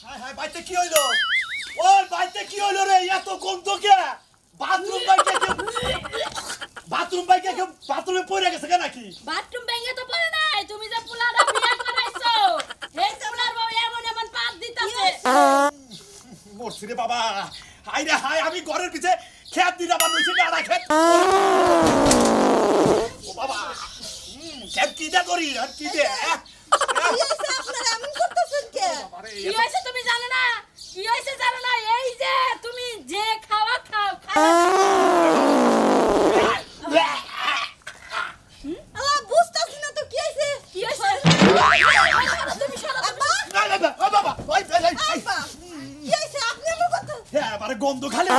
হায় হায় বাইতে কি হইলো ওই বাইতে কি হইলো রে এত গন্ধ কে বাথরুম বাইকে বাথরুমে পড়ে গেছে কেন নাকি বাথরুম ভেঙে তো পড়ে নাই তুমি যে পুলাটা বিয়ে করাইছো এই পুলার বউ এমন এমন পাত দিতাছে মরছি রে বাবা হাই রে হাই আমি ঘরের পিছে খেত দিতে আমার নইছে না খেত ও বাবা খেত কি দে করি আর কি দে কি হইছে আপনারা এমন করতেছেন কে কি হইছে তুমি জানো না কি হইছে জানো না এই যে তুমি যে খাওয়া খাও আল্লাহ বুঝতাছি না তো কি হইছে কি হইছে তুমি সরো না না ও বাবা ওই আব্বা কি হইছে আপনি এমন কথা হ্যাঁ আরে গন্ধ খালি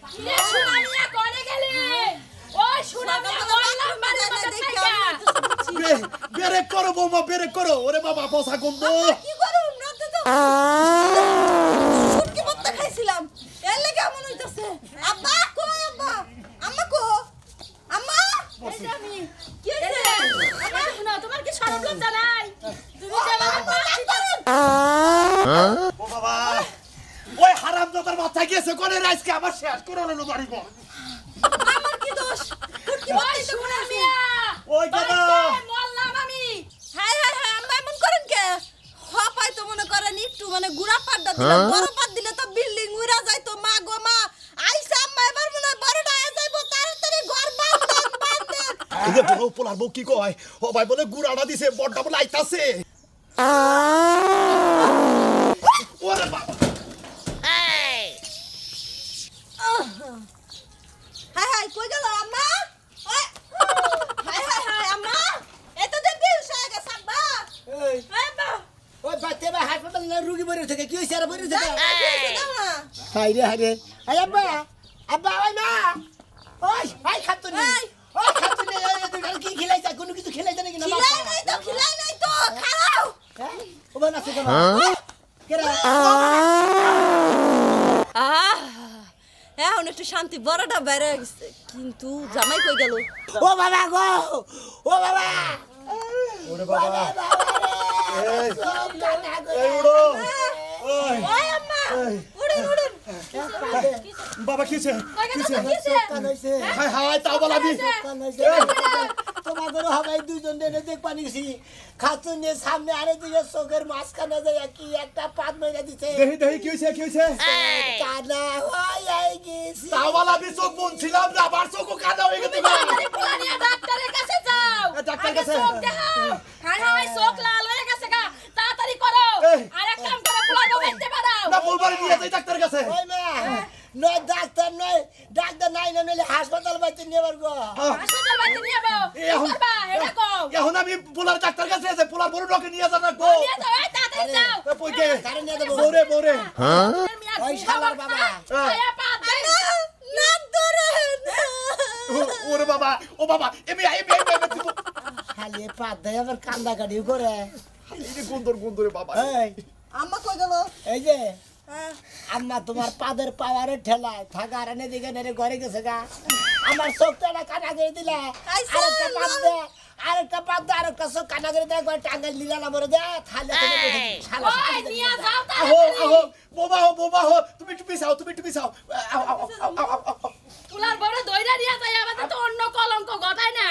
কিরে সুনামিয়া কোনে গেলি ওই সুনামিয়া বললাম মানে দেখা বেরেক করো বৌমা বেরেক করো ওরে বাবা বসা গন্ধ কি করুম রাতে তো শুটকি ভর্তা খাইছিলাম এর লাগি এমন হইতাছে আব্বা কই আব্বা আম্মা কো আম্মা এই যে আমি কি হইছে আম্মা শুনো তোমার কি শরম লজ্জা নাই তুমি যে আমাকে পাত দিতেছ ও বাবা ওই হারামজাদার মাথা গেছে কোনে রাইসকে আমার শেষ করে হলো বাড়ি ঘর আমার কি দোষ শুটকি ওই ভর্তা তো সুনামিয়া ওই দাদা বললাম আমি হাই হাই হাই আম্মা এমন করেন কে হপাই তো মনে করেন একটু মানে গুড়া পাড়টা দিলে বড় পাড় দিলে তো বিল্ডিং উড়া যায় তো মা গো মা আইসা আম্মা এবার মনে হয় বড় ডায়া যাইবো তাড়াতাড়ি ঘর বাঁধেন এই যে বড় পোলার বউ কি কয় ও ভাই বলে গুড়াটা দিছে বড়টা বলে আইতাছে ওরে বাবা হাই হাই কই গেল আম্মা ওই হাই হাই হাই আম্মা এত দিন বিয়ে হয়ে গেছে আব্বা এই হাই আব্বা ওই বাচ্চা বা হাসপাতালে রোগী ভরে থাকে কি হইছে আর ভরে থাকে দাও হাই রে আই আব্বা আব্বা ওই মা ওই হাই খাতো নি এই। ওই খাতো নি তুই কি খিলাইছা কোনো কিছু খিলাইছা নাকি না খিলাই নাই তো খাও ও বানা সে কেন কেরা এখন একটু শান্তি বড়টা বেড়ে গেছে কিন্তু জামাই কই গেল ও বাবা গো ও বাবা ওরে বাবা এই এই উড়ো ওই ওই আম্মা উড়ুন উড়ুন বাবা কিছে কানাইছে হাই হাই তাও বলা দি কানাইছে তোমার ঘরে হবাই দুইজন দেনে দেখ পানি গেছি খাতুন নিয়ে সামনে আরে দিকে চোখের মাঝখানে যায় কি একটা পাত মেরে দিছে দেহি কি হইছে কানা হয়ে গেছি তাও বলা দি চোখ বলছিলাম না আবার চোখ কাদা হয়ে গেছে তাড়াতাড়ি পোলা নিয়ে ডাক্তারের কাছে যাও ডাক্তার আগে কাছে চোখ দেখাও হাই হাই চোখ লাল হয়ে গেছে গা তাড়াতাড়ি করো এই। আর এক কাম করো পোলা ঢুকাইতে পারাও না বলবারে নিয়ে যাই ডাক্তার কাছে ওই মা নয় ডাক্তার নাই না নইলে হাসপাতাল বাইতে নিয়ে পারবো হাসপাতাল বাড়ি নিয়ে যাবো এখন করবা এটা কও এখন আমি পোলার ডাক্তার কাছে আছে পোলার বড় ডকে নিয়ে যান রাখবো নিয়ে যাও এই তাড়াতাড়ি যাও পইকে কারে নিয়ে দেবো বৌরে ওই শালার বাবা আয়া পাত দে না ধরেন ওরে বাবা ও বাবা এমে খালি পাত দেয় আবার কান্দা কাটি করে এই গুন্দরে বাবা এই আম্মা কই গেল এই যে আম্মা তোমার পাদের পাওয়ারের ঠেলায় থাকা আর এনে দিকে নেড়ে ঘরে গেছে গা আমার চোখটা কাটা করে দিলে আরেকটা পাত দে আরেকটা চোখ কাটা করে দেয় একবার টাঙ্গাল নিলা না মরে দে থালে শালা ওই নিয়ে যাও আহো তাড়াতাড়ি বোবা হো তুমি একটু পিছাও পোলার বড় দইরা নিয়ে যাই আমাদের তো অন্য কলঙ্ক গদাই না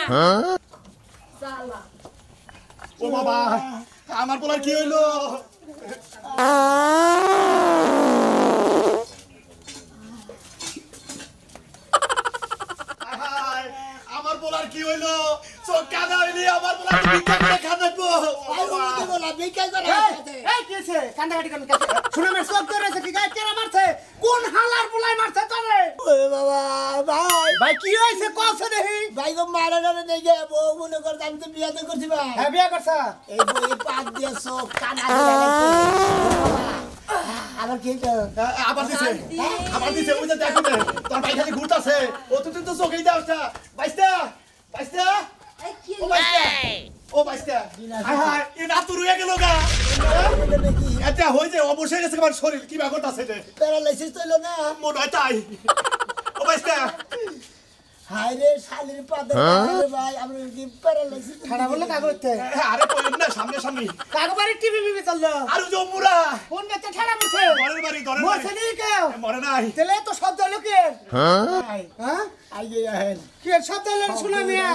শালা ও বাবা আমার পোলার কি হইলো আমার পোলার কি হইলো চোখ কাদা হইলি আমার পোলার দেখা দেখবো কোন হালার পোলাই মারছে তোরে বাবা ভাই ভাই কি হইছে কইছ দেহি ভাই গো মারা যাবে দেখে বউ মনে করতে আমি তো বিয়ে তো করছি ভাই হ্যাঁ বিয়া করছা এই বই পাত দিয়ে চোখ কানা আবার কি আবার দিছে ওই যে দেখো না তোর ভাই খালি ঘুরতাছে ও তুই তো চোখেই দাও না বাইস্তা ও বাইস্তা হাই এ না তো রুয়ে গেল গা এটা হই যে অবশ্যই গেছে আমার শরীর কি ব্যাপারটা আছে রে প্যারালাইসিস হইলো না মনে হয় তাই ও বাইস্তা হায় রে শালির পাদের পাওয়ারে ভাই আমরা কি প্যারালাইসিস ঠাড়া বললে কাগজ করতে আরে কইেন না সামনে সামনে কাগজ বাড়ি টিভি বিবি চললো আর জমুরা কোন বেতে ঠাড়া বসে ঘরের বাড়ি ঘরের বসে বাড়ি নেই কেউ মরে নাই তেলে তো শব্দ লোকে হ্যাঁ আইগে আহেন কি শব্দ লোক শুনা মিয়া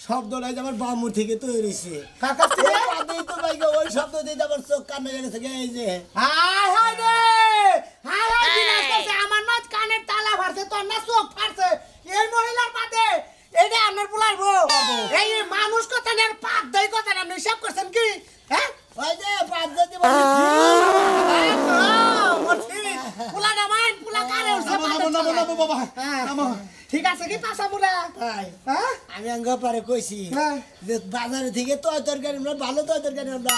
শব্দটা যে আমার বামুর থেকে তৈরি হয়েছে কাকা থেকে পাদেই তো ভাই ওই শব্দ দিয়ে আমার চোখ কানে গেছে এই যে হাই হাই রে হাই হাই বিনাশ করছে আমার নাচ কানের তালা ফাড়ছে তোর না চোখ ফাড়ছে এই মহিলার পাতে এটা আমার পুলার বউ এই মানুষ কথা না পাত দেই কথা না আপনি হিসাব করছেন কি হ্যাঁ ওই যে পাদ যদি বলি পুলা নামান পুলা কারে উঠছে নামো বাবা নামো ঠিক আছে কি পাছা পুলা ভাই হ্যাঁ আমি আঙ্গ পারে কইছি হ্যাঁ। যে বাজারে থেকে তো তরকারি আমরা ভালো তো তরকারি আমরা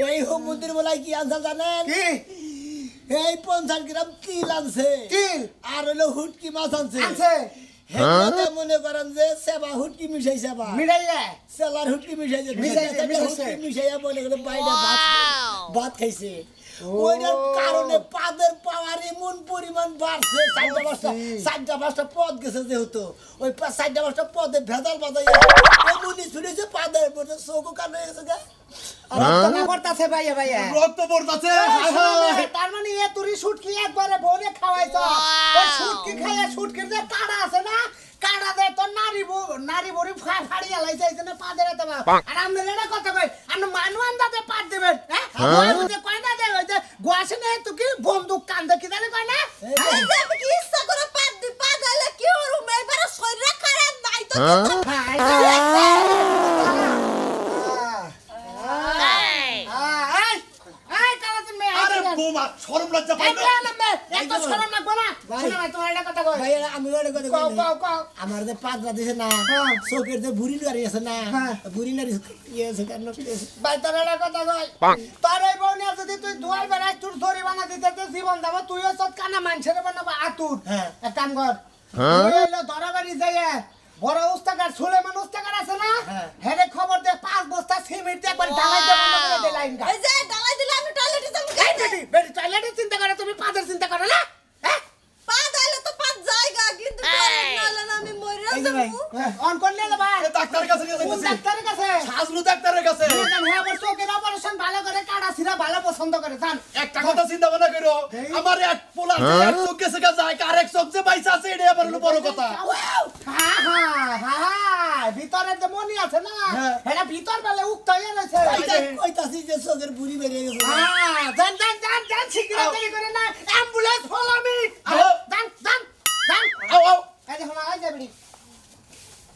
এই হোম মন্দির বলাই কি আনসার জানেন কি এই 50 গ্রাম তিল আনছে তিল আর হলো হুটকি মাছ আনছে আছে হেতে মনে করেন যে সেবা হুটকি মিশাই সেবা মিলাইয়া সেলার হুটকি মিশাইছে মিশাইছে, মিশাইছে। হুটকি মিশাইয়া মনে করে বাইরে ভাত খাইছে ওইটার কারণে পাদের পাওয়ার এমন পরিমাণ বাড়ছে চারটা পাঁচটা পদ গেছে যেহেতু ওই 4-5টা পদে ভেজাল বাজাইয়া এমনই ছুটেছে পাদের মধ্যে চোখও কান হয়ে গেছে গা রক্ত না পড়তাছে ভাইয়া ভাইয়া রক্ত পড়তাছে হায় হায় তার মানে এ তুরি শুটকি একবারে বনে খাওয়াইছ ওই শুটকি খাইয়া শুটকির যে কাড়া আছে না কাড়া দে তো নারী বড়ি ফাড়িয়া লাইছে না পা দেবে তো আর আমি এটা কথা কই আমি মানু আন্দাজে পাট দেবেন হ্যাঁ ওই যে কয় না দে ওই যে গোয়াছে না তো কি বন্দুক কান্দে কি জানে কয় না এই যে আমি কি ইচ্ছা করে পাদ দি পা গাইলে কি ওর মেয়েবার শরীরে খারাপ নাই তো আরে বোমা শরম লজ্জা পাই না ভাই আমি ওটা কথা কই আমার যে পাদরা দিছে না চোখের যে বুড়ি নারী আছে না বুড়ি নারী ইয়ে আছে কেন জীবন দেব তুইও সব কানা মানুষের বানাবো আতুর হ্যাঁ। এক কাম কর ধরাবাড়ি যাইয়ে বড় উস্তাকার সুলেমান উস্তাকার আছে না হ্যাঁ। হেরে খবর দে 5 বস্তা সিমেন্ট একবার ঢালাই দে বন্ধ করে দে লাইন এই যে ডালাই দিলে আমি টয়লেটে যাবো বেটি টয়লেটের চিন্তা করে তুমি পাদের চিন্তা করো না হ্যাঁ পা গাইলে তো পা জায়গা কিন্তু টয়লেট নালে না আমি মরে এই যে ভাই, যাবো অন করলে না ভাই এ ডাক্তারের কাছে নিয়ে কোন যাইতেছি ডাক্তারের কাছে সাজলু ডাক্তারের কাছে চোখের অপারেশন ভালো করে কাটা সিরা ভালো পছন্দ করে জান একটা কথা চিন্তা ভাবনা করো আমার এক পোলা এক চোখ গেছে গা যায় আর এক চোখ যে পয়সা আছে এটা আবার হলো বড় কথা ভিতরের যে মনি আছে না এটা ভিতর বেলে উক্ত হয়ে গেছে কইতাছি যে চোখের বুড়ি বেরিয়ে গেছে জান শীঘ্র দেরি করে না অ্যাম্বুলেন্স ফলো মি জান আও আও এই দেখো না এই যে বিড়ি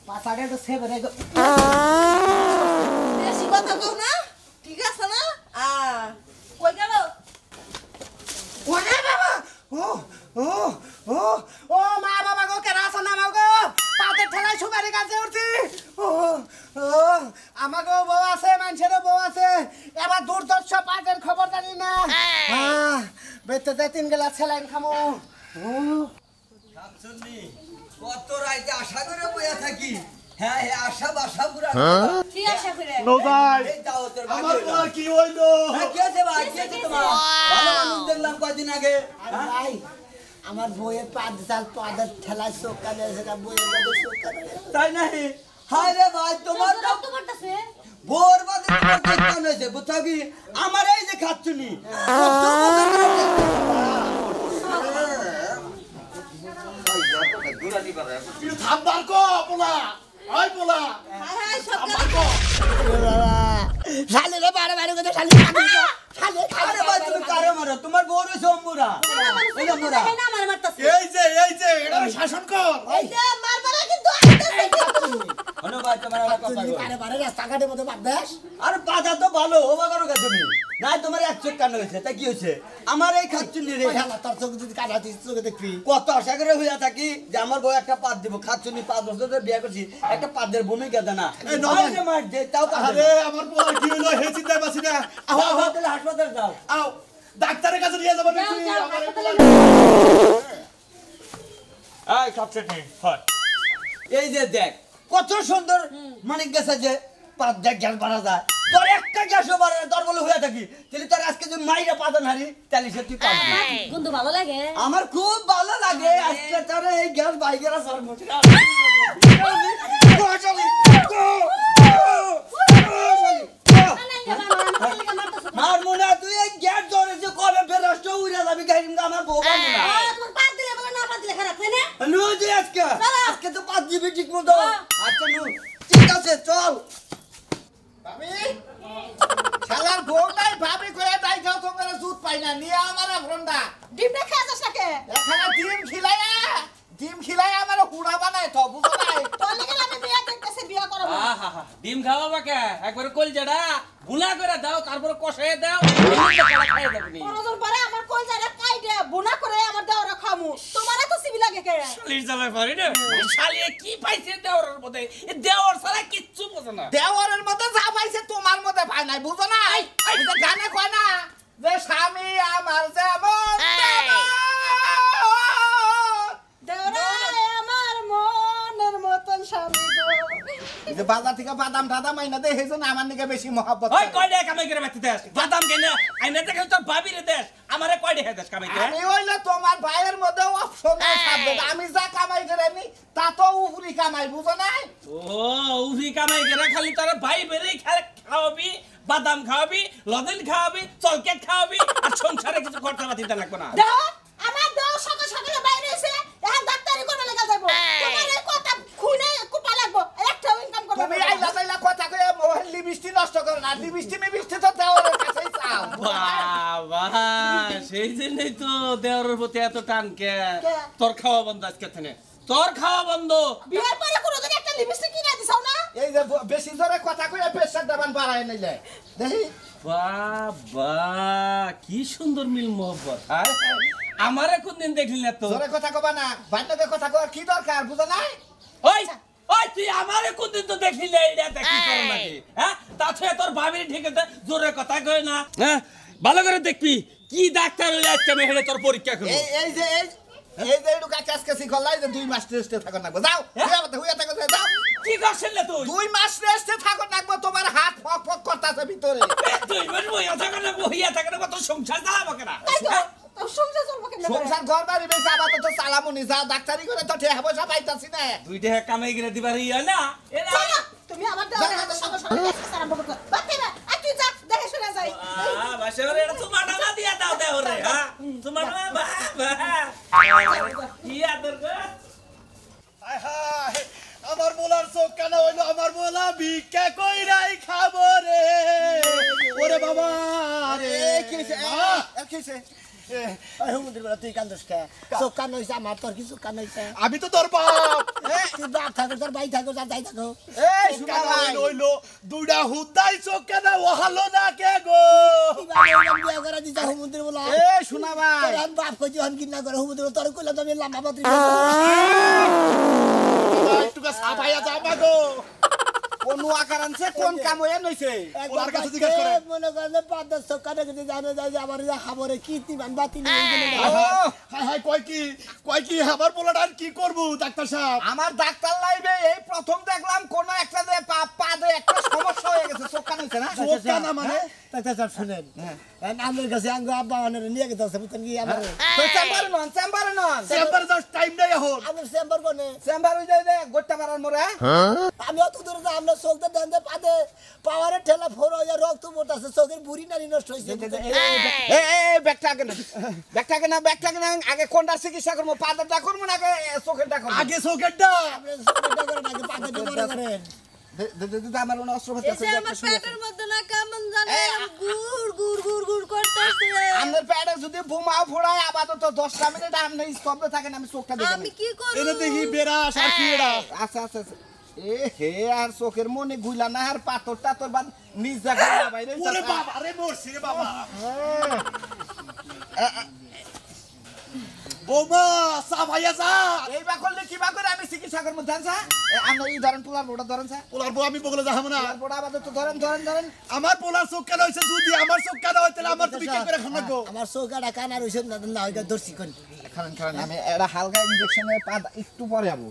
পাছাড়ে তো সেভ রে বেশি কথা কও না ঠিক আছে না কই গেল ওরে বাবা ও মা বাবা গো কেন আসো না মা গো পাতে ঠেলাই সুপারি গাছে উঠছি আমাকেও বউ আছে মানুষেরও বউ আছে এবার দুর্দর্শ পাতের খবর জানি না বেতে 3 গেলা স্যালাইন খামো কত রাইতে আশা করে বইয়া থাকি হ্যাঁ হ্যাঁ আশা বাসা পুরা কি আশা করে নৌকাই এই দাওয়াতের আমার পোলার কি হইলো হ্যাঁ কি আছে ভাই কি আছে তোমার ভালো মানুষ দেখলাম কয়দিন আগে আরে ভাই আমার বইয়ের পাদের ঠেলায় চোখ কানে আছে বইয়ের মধ্যে চোখ কানে তাই নাই হায় রে ভাই তোমার তো রক্ত পড়তাছে বোর বাদে তোমার দেখতাম হয়েছে বুঝছো কি আমার এই যে খাচ্ছুনি থামবার কো পোলা ওই পোলা হায় হায় সব শালি রে বারে বারে কথা শালি শালি আরে ভাই তুমি কারে মারো তোমার বোর হইছে অম্বুরা ওই অম্বুরা না আমার মারতাছে এই যে এটা শাসন কর এই যে মারবারা কিন্তু আইতাছে কিন্তু হনো ভাই তোমার একটা কথা কই বারে বারে রাস্তাঘাটের মধ্যে বাদ আরে বাধা তো ভালো ওবা করো কে তুমি নাই তোমার এক চোখ কান হয়েছে তাই কি হয়েছে আমার এই খাচ্ছুনি রে তোর চোখ যদি কানা দিস চোখে দেখবি কত আশা করে হইয়া থাকি যে আমার বউ একটা পাত দিব খাচ্ছুনি 5 বছর ধরে বিয়ে করছি একটা পাতের ভূমিকা দেয় না এই নয়। মার দে তাও পাত আরে আমার পোলার কি হইলো হে চিন্তা পাচ্ছি না আও আও আও, তাহলে হাসপাতালে যাও আও ডাক্তারের কাছে নিয়ে যাবেন নাকি যাও, আমার এই হাসপাতালে পোলার এই সবচেয়ে ঠিক হয় এই যে দেখ কত সুন্দর মানে গেছে যে পাত দেখ গ্যাস বাড়া যায় তোর একটা গ্যাসও বাড়ে না, তোর বলে হইয়া থাকি তাহলে তোর আজকে আজকে যে মাইরা পাদন হারি তাহলে সে তুই পাবি কিন্তু ভালো লাগে আমার খুব ভালো লাগে আজকে তোর এই গ্যাস বাইকেরা সর মোটে মার মনে তুই এই গ্যাস ধরেছে কবে বেরোষ্ট উড়ে যাবি গাড়ি আমার বউ পাবো না তোমার পাত দিলে বলে না পাত দিলে খারাপ তাই না নু যে আজকে তো 5 জিবি ঠিক মতো আচ্ছা নু ঠিক আছে চল ভাবি শালার বউটাই ভাবি কইয়া তাই যাও তোমার দুধ পাই না নিয়ে আমার ফোনটা ডিমটা খেয়ে যাস নাকি এখানে ডিম খিলায়া আমার হুড়া বানায় তো বুঝো নাই তোর লাগি আমি বিয়া দেখতেছি বিয়া করব আহা ডিম খাওয়া বাকে একবার কলজাটা বুনা করে দাও তারপর কষায় দাও খাইয়ে যাবি পরজন পরে আমার কোল জায়গা কাইডে বুনা করে আমার দেওরা খামু তোমার এত সিবি লাগে কে শালির জ্বালায় পারি না শালিয়ে কি পাইছে দেওরের মধ্যে এ দেওর ছাড়া কিচ্ছু বোঝে না দেওয়ারের মধ্যে যা পাইছে তোমার মধ্যে পাই নাই বুঝো নাই এই যে গানে কয় না যে স্বামী আমার যেমন দেওরা আমার মনের মতন স্বামী গো এই যে বাজার থেকে বাদাম টাদাম আইনা দে হেজন আমার নিকে বেশি মহব্বত ওই কয় টাকা কামাই করে বেচতে দেশ বাদাম কেনে আইনা থেকে তোর ভাবিরে দেশ আমারে কয় টাকা দেশ কামাই করে আমি হইলে তোমার ভাইয়ের মধ্যে অপশন থাকবে আমি যা কামাই করে নি তা তো উফরি কামাই বুঝো নাই ও উফি কামাই করে খালি তোর ভাই বেরে খাওয়াবি বাদাম খাওয়াবি লদেন খাওয়াবি চলকেট খাওয়াবি আর সংসারে কিছু খরচাপাতি দিতে লাগবে না দেহ আমার দেহ সকাল সকালে বাইরে এসে এখন ডাক্তারি করে লাগা যাবো তোমার এই কথা খুনে কুপা লাগবো একটা ইনকাম করব তুমি আইলা যাইলা কথা কইয়া মোহন লিপস্টিক নষ্ট করো না লিপস্টিক তো দেওয়ার কাছেই চাও বাবা সেই জন্যই তো দেওরের প্রতি এত টান কে কে? তোর খাওয়া বন্ধ আজকে থেকে তোর খাওয়া বন্ধ বিয়ের পরে কোনোদিন একটা লিপস্টিক কিনে দিছাও না এই যে বেশি জোরে কথা কইয়া প্রেসার দাবান বাড়ায় নিলে দেখি বাবা কি সুন্দর মিল মোহব্বত আমারে কোনদিন দেখলি না তো জোরে কথা কবা না বান্ডকে কথা কওয়ার কি দরকার বুঝো নাই ওই ওই তুই আমারে কোনদিন তো দেখলি না এইটা দেখি তোর নাকি হ্যাঁ তাছাড়া তোর ভাবির ঠিক আছে জোরে কথা কই না হ্যাঁ ভালো করে দেখবি কি ডাক্তার হইলে আজকে আমি হেলে তোর পরীক্ষা করব এই যে একটু কাছকাছি গলাই যে 2 মাস রেস্টে থাকো না যাও হুইয়া থাকো যাও কি করছিস না তুই 2 মাস রেস্টে থাকো না তোমার হাত ফক ফক করতেছে ভিতরে তুই মানে বইয়া থাকে না তোর সংসার চালাবো কেনা তাই তো তোর সংসার চলবো কেমনে সংসার ঘর বাড়ি বেশি আবার তো চালামুনি যা ডাক্তারি করে তো ঠেয়া পয়সা পাইতাছি না দুই টাকা কামাই করে দিবার ইয়া না এরা চলো, তুমি আমার দেওয়ার হাতে সকাল সকালে কাজ আরম্ভ করতে বাকি না আর তুই যা দেখে শুনে যাই বাসারে এটা তোমার নামা দিয়া দাও দেওরে হ্যাঁ তোমার নামা বাবা কি আদর গো হায় হায় আমার মোলার চোখ কেন হইলো আমার মোলা ভিক্ষা কইরাই খাবো রে ওরে বাবা রে কিছে ওই হুমুন্দির বেলা তুই কান্দস কে চোখ কান হইছে আমার তোর কিছু কান হইছে আমি তো তোর বাপ তুই বাপ থাকো তোর ভাই থাকো যাই থাকো এই চোখ শুনা কেন ভাই হইলো দুইটা হুদাই চোখ কেন ওহালো না কে গো বিয়া করে দিছা হুমুন্দির বেলা এই শুনা ভাই তোর আমি বাপ কইছি হন কিনা করে হুমুন্দির তোর কইলা তুমি লাম্বা পাত্রী একটু সাফাইয়া যা মাগো কোন আকার আনছে কোন কাম হয়ে নইছে ওনার কাছে জিজ্ঞেস করে মনে করেন 5-10 চোখ কানে যদি জানে যায় যে আমার খাবারে কি তিমান বাতি নিয়ে হায় হায় কয় কি আমার পোলাটা কি করব ডাক্তার সাহেব আমার ডাক্তার লাইবে এই প্রথম দেখলাম কোন একটা যে পাদে একটা সমস্যা হয়ে গেছে চোখ কান হইছে না চোখ কানা মানে ডাক্তার সাহেব শুনেন আমার কাছে আঙ্গ আব্বা অনেক নিয়ে গেছে বুঝছেন কি আমার তো চেম্বারে নন চেম্বারে যাও টাইম নাই এখন আমার চেম্বার কোনে চেম্বার হই যায় গোট্টা মারার মোরে আমি অত দূরে না আমরা চোখতে দেন পাদে পাওয়ারের ঠেলা ফোর হয়ে রক্ত পড়তেছে চোখের বুড়ি নারী নষ্ট হয়েছে এই ব্যাগটাকে না আগে কোনটা চিকিৎসা করবো পাদেরটা করবো না আগে চোখেরটা করবো আগে চোখেরটা আপনি চোখেরটা করেন আগে পাদে মনে করেন আমার কোনো অস্ত্র এসে আমার পেটের মধ্যে না কেমন জানে গুড় গুড় গুড় গুড় করতেছে আমার পেটে যদি বোমা ফোড়ায় আপাতত 10 মিনিট আপনি স্তব্ধ থাকেন আমি চোখটা দেখি আমি কি করব এনে দেখি বেরাস আর কি এরা আচ্ছা এ হে আর চোখের মনে গুইলা না আর পাথরটা তোর বাদ নিজ জায়গায় বাইরে ওরে বাবা রে মরছি রে বাবা বোমা সাফাইয়া যা এইবা করলে কিবা করে আমি চিকিৎসা করবো জানছা আমরা এই ধরেন পোলার বোটা ধরেন স্যার পোলার বউ আমি বগলে যাবো না পোলার বোটা আপাতত ধরেন আমার পোলার চোখ কেন হইছে যদি আমার চোখ কেন হইতে আমার তুমি কি করে খানা গো আমার চৌকাটা কানা রইছে না ওইটা দর্শি কোন খান আমি এটা হালকা ইনজেকশনে পা একটু পরে যাবো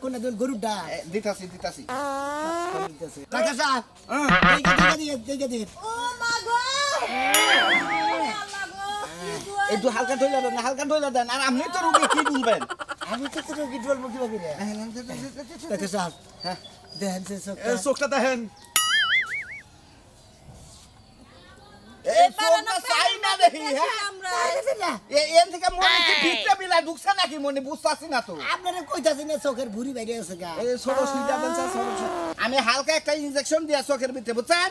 কোন গরুটা দিতাছি ডাক্তার সাহেব দেখে ও মা গো একটু হালকা ঢইলা দেন হালকা ঢইলা দেন আর আপনি তো রোগী কি বলবেন আমি তো তোর কি বলবো কি বলি রে দেখো সাহেব হ্যাঁ দেখেন সে চোখটা দেখেন এই চোখটা চাই না দেখি হ্যাঁ আমরা এন থেকে মনে কি ভিতরে বিলা ঢুকছে নাকি মনে বুঝতাছি না তো আপনারে কইতাছি না চোখের ভুঁড়ি বাইরে আছে গা এই ছোট সুইটা দেন স্যার আমি হালকা একটা ইনজেকশন দিয়া চোখের ভিতরে বুঝছেন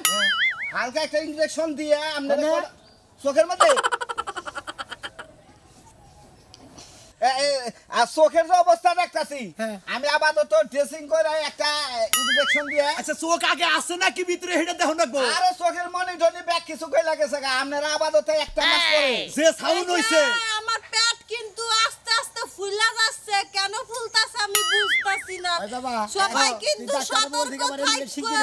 হালকা একটা ইনজেকশন দিয়া আপনাদের চোখের মধ্যে আর চোখের যে অবস্থা দেখতাছি আমি আপাতত ড্রেসিং করে একটা ইনজেকশন দিয়ে আচ্ছা চোখ আগে আছে নাকি ভিতরে হেডে দেখো নাকবো আরে চোখের মনে ধরে ব্যাগ কিছু কই লাগেছে গা আপনারা আপাতত একটা মাস পরে যে সাউন্ড হইছে আমার পেট কিন্তু আস্তে আস্তে ফুলা যাচ্ছে কেন ফুলতাছে আমি বুঝতাছি না ওই বাবা সবাই কিন্তু সতর্ক থাকবে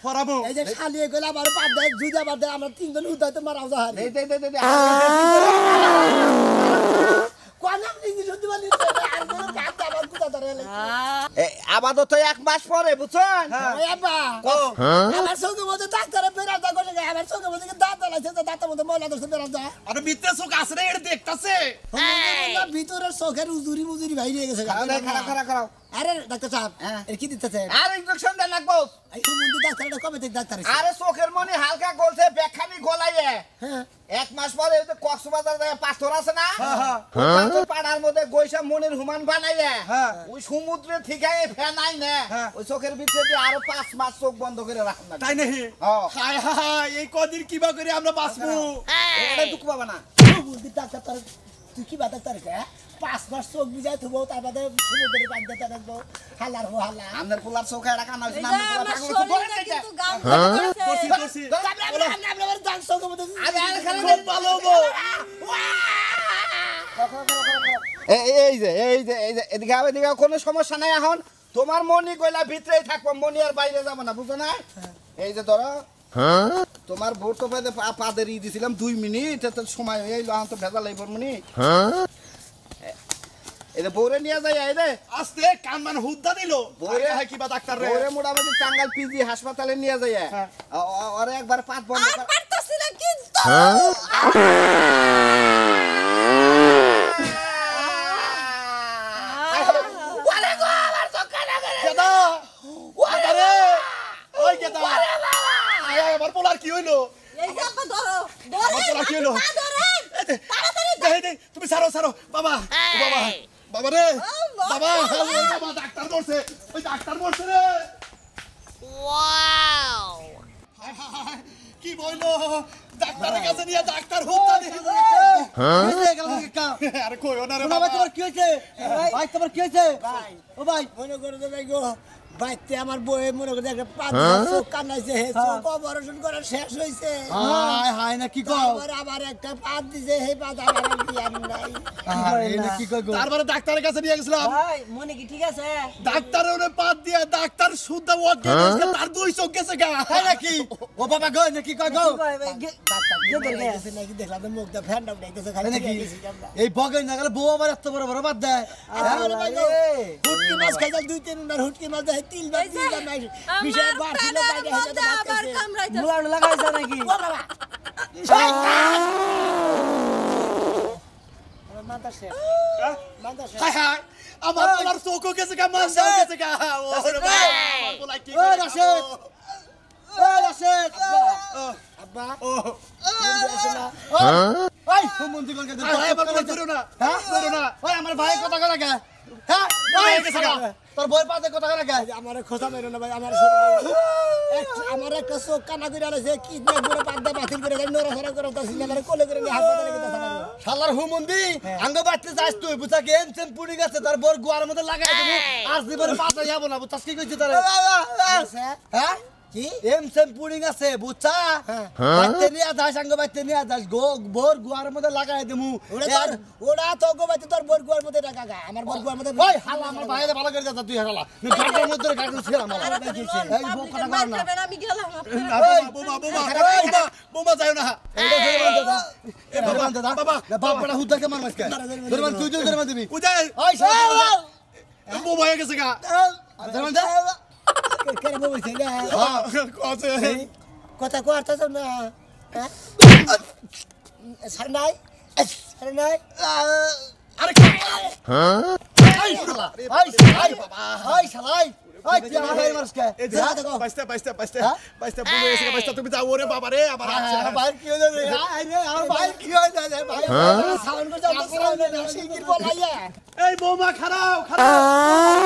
ফরাবো এই যে খালিয়ে গেল আমার পা দেয় জুজা বাদ দেয় আমরা তিনজন উদাইতে মারাও যা দে দে দে দে কোন আপনি যদি বলি আর কোন কাজ আমার কুতা ধরে আপাতত এক মাস পরে বুঝছেন ওই আব্বা আমার সঙ্গে মধ্যে ডাক্তারে বেরা দা করে আমার সঙ্গে মধ্যে দাঁত লাগছে দাঁতের মধ্যে ময়লা ধরছে বেরা দা আরে ভিতরে চোখ আছে না এটা দেখতাছে ভিতরে চোখের উজুরি মুজুরি বাইরে গেছে খারাপ আরে ডাক্তার সাহেব এর কি দিতেছে আর ইনজেকশন দেন লাগবো এই মুন্ডি ডাক্তারটা কবে থেকে ডাক্তার আরে চোখের মনি হালকা গলছে ব্যাখানি গলাইয়ে হ্যাঁ এক মাস পরে ওই যে কক্সবাজার যায় পাথর আছে না পাথর পাড়ার মধ্যে গইসা মনির হুমান বানাইয়ে ওই সমুদ্রে থেকে ফেনাই না ওই চোখের ভিতরে দিয়ে আরো 5 মাস চোখ বন্ধ করে রাখুন না তাই নাকি হায় হায় এই কদিন কিবা করে আমরা বাঁচবো এটা দুঃখ পাবা না মুন্ডি ডাক্তার তুই কি বাতা তার 5 মাস চোখ বিজায় থবো তার বাদে সমুদ্রে পানি দিতে থাকবো হালার হো হালা আমাদের পোলার চোখে এটা কানা হইছে না আমার আমরা পোলা পাগল শরীরটা করে কিন্তু গাম করছি করছে করছি আমরা দান চোখ মধ্যে আরে আরে খুব ভালো গো এই যে এদিকে এদিকে কোনো সমস্যা নাই এখন তোমার মনি কইলা ভিতরেই থাকবো মনি আর বাইরে যাব না বুঝো না এই যে ধরো তোমার ভোট তো পাদের ই দিছিলাম 2 মিনিট এত সময় হয়ে এলো এখন তো ভেজা লাগবে মনি এই যে বউরে নিয়ে যাই এই রে আস্তে কান মান হুদ্দা দিল বউরে হয় কিবা ডাক্তার রে বউরে মোটামুটি টাঙ্গাইল পিজি হাসপাতালে নিয়ে যাই ওরে একবার পাত বন্ধ আর কর পারতাছি না কিন্তু গেদা ওরে রে ওই গেদা আয় আমার পোলার কি হইলো এই যে আপা ধরো আমার পোলার কি হইলো তাড়াতাড়ি দে তুমি ছাড়ো বাবা বাবা রে বাবা ওই বাবা ডাক্তার বলছে ওই ডাক্তার বলছে রে ওয়াও কি বইলো ডাক্তারের কাছে নিয়ে ডাক্তার হুদ্দা দিছে আরে কইও না রে বাবা তোমার কি হইছে ভাই তোমার কি হইছে ও ভাই মনে করে দে ভাই গো বাইতে আমার বই মনে করে একটা পাঁচ চোখ কানাইছে হে চোখ অপারেশন করা শেষ হইছে হায় হায় না কি কও আবার একটা পাত দিছে হে পাত আমার দিয়ান নাই কি কই গো তারপরে ডাক্তারের কাছে নিয়ে গেছিলাম ভাই মনে কি ঠিক আছে ডাক্তার ওরে পাত দিয়া ডাক্তার শুদ্ধ অজ্ঞান হইছে তার দুই চোখ গেছে গা তাই নাকি ও বাবা গো নাকি কই গো ডাক্তার গেছে নাকি দেখলাম মুখটা ফ্যান ডাউন দিতেছে খালি নাকি এই বগই না গেলে বউ আবার এত বড় বড় বাদ দেয় আরে ভাই গো হুটকি মাছ খাইল দুই তিন উনার হুটকি মাছ দেয় তিল বাদ দিল না বিষয় বার ছিল বাইরে হেলে তো ভাত খাইছে মুলাড় লাগাইছে নাকি ও বাবা মাতাছে মাতাছে হায় হায় আমার পোলার চোখ গেছে গা মান যাও গেছে গা ওরে বাবা আমার পোলা কি ও রাশেদ ও রাশেদ আব্বা ও ওই হুমন্দি কোন কে ভাই আমার পোলা ধরো না হ্যাঁ ধরো না ওই আমার ভাই কথা করা গে হ্যাঁ ভাই গেছে গা তোর বই পাতে কথা করা গে আমার খোঁজা মেরো না ভাই আমার একটা চোখ কানা করে আলাইছে কি না বড় পাদ্দা বাতিল করে দেন নরা সরা করে তাছি না কোলে করে নিয়ে হাসপাতালে গেছে শালার হুমন্দি আঙ্গ বাড়তে যাস তুই বুঝা গেম সেম পুড়ি গেছে তার বর গোয়ার মধ্যে লাগাই দেবো আর জীবনে পাতা যাব না বুঝছস কি কইছিস তারে হ্যাঁ কি এম সেম পুডিং আছে বুঝছা বাইতে নিয়ে যাস আঙ্গ বাইতে নিয়ে যাস বোর গোয়ার মধ্যে লাগাই দেবো ওরা তো গো বাইতে তোর বর গোয়ার মধ্যে রাখা গা আমার বর গোয়ার মধ্যে ওই হালা আমার বাইরে ভালো করে যা তুই হালা গাড়ির মধ্যে গাড়ি ছিল আমার এই বউ কথা কর না আমি গেলাম বোমা যাও না এটা ধরে বন্ধ দা এ বাবা দাদা বাবা বাপড়া হুদাকে মার মাসকে ধরে মান তুই ধরে মান দিবি উদয় ওই বোমা হয়ে গেছে গা ধরে মান দে কেন বলছিস না কথা কো আরতা না হ্যাঁ সার নাই আরে নাই আরে কি এই শালা এই বাবা এই শালাই এই তুই আমার ভাই মারছকে এই যে বাইস্তা বলে এসে বাইস্তা তুমি যাও ওরে বাবা রে আমার আছে আমার ভাই কি হয়ে যায় আরে আমার ভাই কি হয়ে যায় ভাই সাউন্ড করে যাও সাউন্ড না শিগগির বলাইয়া এই বৌমা খারাও খারাও